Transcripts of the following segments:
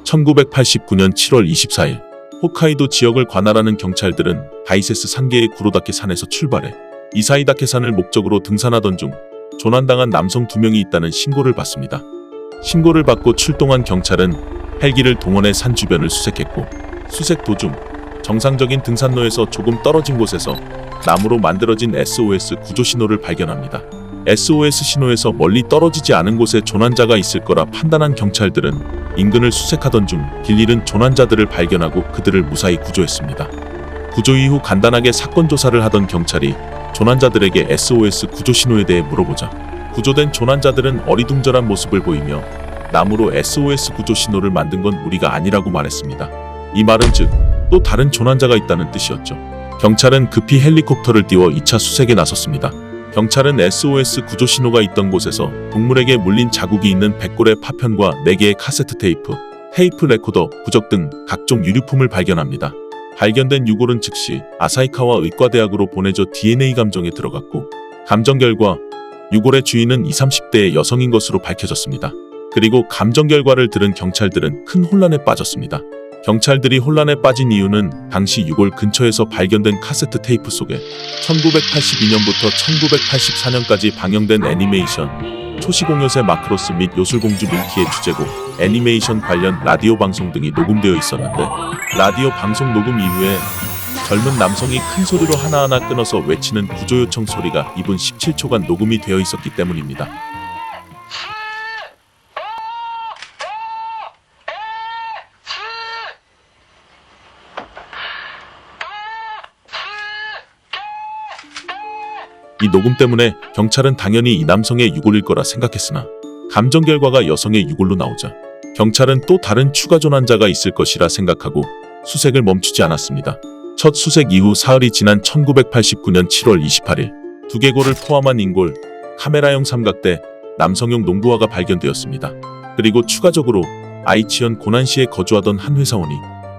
1989년 7월 24일 홋카이도 지역을 관할하는 경찰들은 다이세스 상계의 구로다케 산에서 출발해 이사이다케 산을 목적으로 등산하던 중 조난당한 남성 2명이 있다는 신고를 받습니다. 신고를 받고 출동한 경찰은 헬기를 동원해 산 주변을 수색했고, 수색 도중 정상적인 등산로에서 조금 떨어진 곳에서 나무로 만들어진 SOS 구조 신호를 발견합니다. SOS 신호에서 멀리 떨어지지 않은 곳에 조난자가 있을 거라 판단한 경찰들은 인근을 수색하던 중 길 잃은 조난자들을 발견하고 그들을 무사히 구조했습니다. 구조 이후 간단하게 사건 조사를 하던 경찰이 조난자들에게 SOS 구조 신호에 대해 물어보자 구조된 조난자들은 어리둥절한 모습을 보이며 나무로 SOS 구조 신호를 만든 건 우리가 아니라고 말했습니다. 이 말은 즉 또 다른 조난자가 있다는 뜻이었죠. 경찰은 급히 헬리콥터를 띄워 2차 수색에 나섰습니다. 경찰은 SOS 구조 신호가 있던 곳에서 동물에게 물린 자국이 있는 100골의 파편과 4개의 카세트 테이프, 테이프 레코더, 부적 등 각종 유류품을 발견합니다. 발견된 유골은 즉시 아사히카와 의과대학으로 보내져 DNA 감정에 들어갔고, 감정 결과 유골의 주인은 20, 30대의 여성인 것으로 밝혀졌습니다. 그리고 감정 결과를 들은 경찰들은 큰 혼란에 빠졌습니다. 경찰들이 혼란에 빠진 이유는 당시 유골 근처에서 발견된 카세트 테이프 속에 1982년부터 1984년까지 방영된 애니메이션 초시공요새 마크로스 및 요술공주 밀키의 주제곡, 애니메이션 관련 라디오 방송 등이 녹음되어 있었는데, 라디오 방송 녹음 이후에 젊은 남성이 큰 소리로 하나하나 끊어서 외치는 구조 요청 소리가 2분 17초간 녹음이 되어 있었기 때문입니다. 이 녹음 때문에 경찰은 당연히 이 남성의 유골일 거라 생각했으나 감정 결과가 여성의 유골로 나오자 경찰은 또 다른 추가 조난자가 있을 것이라 생각하고 수색을 멈추지 않았습니다. 첫 수색 이후 사흘이 지난 1989년 7월 28일 두개골을 포함한 인골, 카메라형 삼각대, 남성용 농부화가 발견되었습니다. 그리고 추가적으로 아이치현 고난시에 거주하던 한 회사원이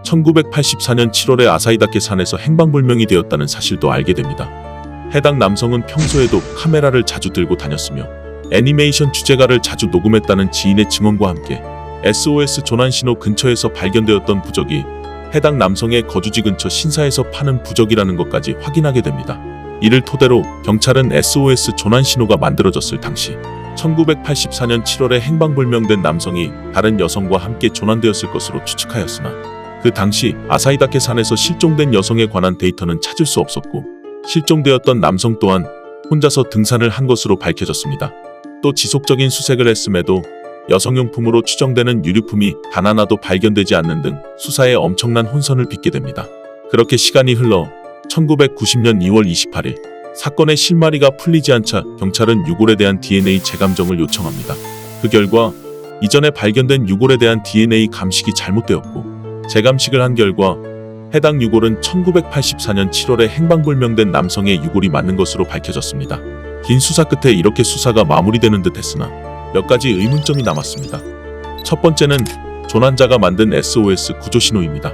1984년 7월에 아사히다케 산에서 행방불명이 되었다는 사실도 알게 됩니다. 해당 남성은 평소에도 카메라를 자주 들고 다녔으며 애니메이션 주제가를 자주 녹음했다는 지인의 증언과 함께 SOS 조난신호 근처에서 발견되었던 부적이 해당 남성의 거주지 근처 신사에서 파는 부적이라는 것까지 확인하게 됩니다. 이를 토대로 경찰은 SOS 조난신호가 만들어졌을 당시 1984년 7월에 행방불명된 남성이 다른 여성과 함께 조난되었을 것으로 추측하였으나, 그 당시 아사히다케 산에서 실종된 여성에 관한 데이터는 찾을 수 없었고, 실종되었던 남성 또한 혼자서 등산을 한 것으로 밝혀졌습니다. 또 지속적인 수색을 했음에도 여성용품으로 추정되는 유류품이 단 하나도 발견되지 않는 등 수사에 엄청난 혼선을 빚게 됩니다. 그렇게 시간이 흘러 1990년 2월 28일 사건의 실마리가 풀리지 않자 경찰은 유골에 대한 DNA 재감정을 요청합니다. 그 결과 이전에 발견된 유골에 대한 DNA 감식이 잘못되었고, 재감식을 한 결과 해당 유골은 1984년 7월에 행방불명된 남성의 유골이 맞는 것으로 밝혀졌습니다. 긴 수사 끝에 이렇게 수사가 마무리되는 듯 했으나 몇 가지 의문점이 남았습니다. 첫 번째는 조난자가 만든 SOS 구조신호입니다.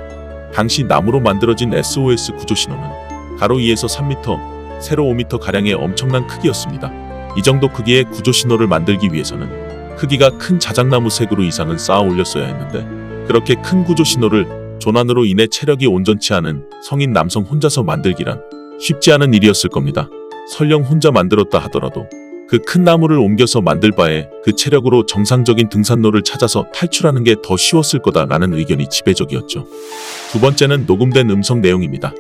당시 나무로 만들어진 SOS 구조신호는 가로 2에서 3m, 세로 5m가량의 엄청난 크기였습니다. 이 정도 크기의 구조신호를 만들기 위해서는 크기가 큰 자작나무 색으로 이상은 쌓아 올렸어야 했는데, 그렇게 큰 구조신호를 조난으로 인해 체력이 온전치 않은 성인 남성 혼자서 만들기란 쉽지 않은 일이었을 겁니다. 설령 혼자 만들었다 하더라도 그 큰 나무를 옮겨서 만들 바에 그 체력으로 정상적인 등산로를 찾아서 탈출하는 게 더 쉬웠을 거다라는 의견이 지배적이었죠. 두 번째는 녹음된 음성 내용입니다.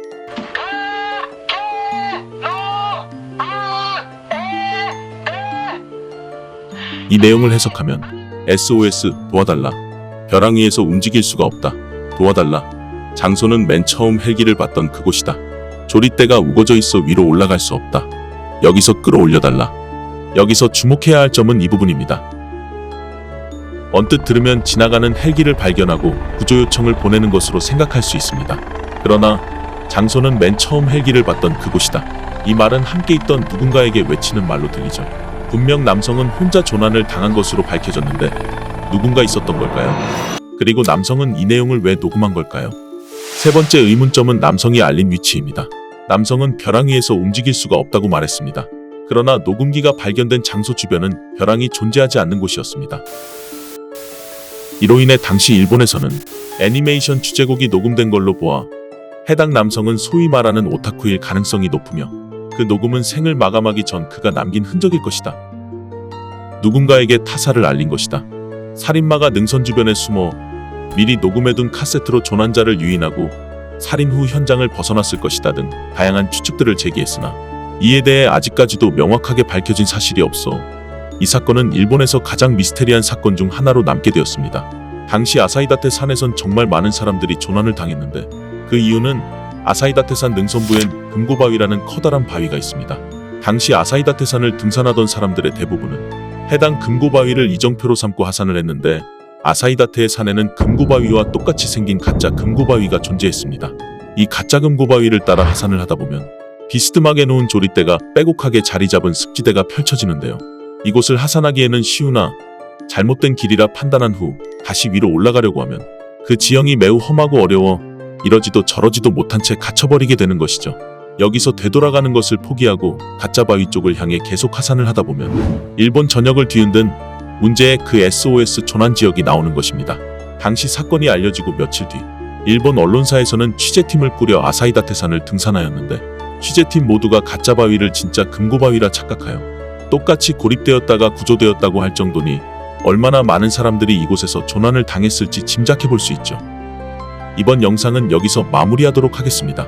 이 내용을 해석하면 SOS 도와달라, 벼랑 위에서 움직일 수가 없다, 도와달라, 장소는 맨 처음 헬기를 봤던 그곳이다, 조리대가 우거져 있어 위로 올라갈 수 없다, 여기서 끌어올려달라. 여기서 주목해야 할 점은 이 부분입니다. 언뜻 들으면 지나가는 헬기를 발견하고 구조 요청을 보내는 것으로 생각할 수 있습니다. 그러나 장소는 맨 처음 헬기를 봤던 그곳이다, 이 말은 함께 있던 누군가에게 외치는 말로 들리죠. 분명 남성은 혼자 조난을 당한 것으로 밝혀졌는데 누군가 있었던 걸까요? 그리고 남성은 이 내용을 왜 녹음한 걸까요? 세 번째 의문점은 남성이 알린 위치입니다. 남성은 벼랑 위에서 움직일 수가 없다고 말했습니다. 그러나 녹음기가 발견된 장소 주변은 벼랑이 존재하지 않는 곳이었습니다. 이로 인해 당시 일본에서는 애니메이션 주제곡이 녹음된 걸로 보아 해당 남성은 소위 말하는 오타쿠일 가능성이 높으며 그 녹음은 생을 마감하기 전 그가 남긴 흔적일 것이다. 누군가에게 타사를 알린 것이다. 살인마가 능선 주변에 숨어 미리 녹음해둔 카세트로 조난자를 유인하고 살인 후 현장을 벗어났을 것이다 등 다양한 추측들을 제기했으나 이에 대해 아직까지도 명확하게 밝혀진 사실이 없어 이 사건은 일본에서 가장 미스테리한 사건 중 하나로 남게 되었습니다. 당시 아사히다테 산에선 정말 많은 사람들이 조난을 당했는데 그 이유는 아사히다테산 능선부엔 금고바위라는 커다란 바위가 있습니다. 당시 아사히다테산을 등산하던 사람들의 대부분은 해당 금고바위를 이정표로 삼고 하산을 했는데 아사히다테의 산에는 금고바위와 똑같이 생긴 가짜 금고바위가 존재했습니다. 이 가짜 금고바위를 따라 하산을 하다 보면 비스듬하게 놓은 조리대가 빼곡하게 자리 잡은 습지대가 펼쳐지는데요. 이곳을 하산하기에는 쉬우나 잘못된 길이라 판단한 후 다시 위로 올라가려고 하면 그 지형이 매우 험하고 어려워 이러지도 저러지도 못한 채 갇혀버리게 되는 것이죠. 여기서 되돌아가는 것을 포기하고 가짜 바위 쪽을 향해 계속 하산을 하다 보면 일본 전역을 뒤흔든 문제의 그 SOS 조난 지역이 나오는 것입니다. 당시 사건이 알려지고 며칠 뒤 일본 언론사에서는 취재팀을 꾸려 아사히다테산을 등산하였는데 취재팀 모두가 가짜 바위를 진짜 금고바위라 착각하여 똑같이 고립되었다가 구조되었다고 할 정도니 얼마나 많은 사람들이 이곳에서 조난을 당했을지 짐작해 볼 수 있죠. 이번 영상은 여기서 마무리하도록 하겠습니다.